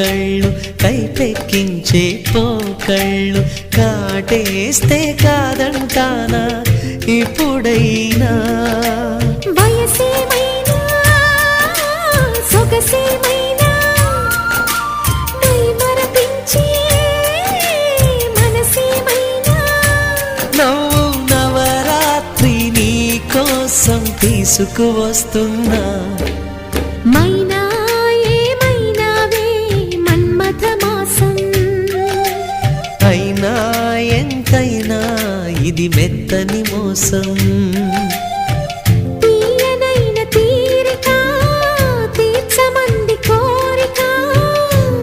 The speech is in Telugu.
కళ్ళు కైపెక్కించే పోకళ్ళు కాటేస్తే కాదంటానా ఇప్పుడైనా వయసేమైనా సొగసేమైనా మరపించే మనసేమైనా నవ్వు నవరాత్రి నీ కోసం తీసుకువస్తున్నా మైనా ఏమైనావే మన్మథ మాసం అయినా ఎంతైనా ఇది మెత్తని మోసం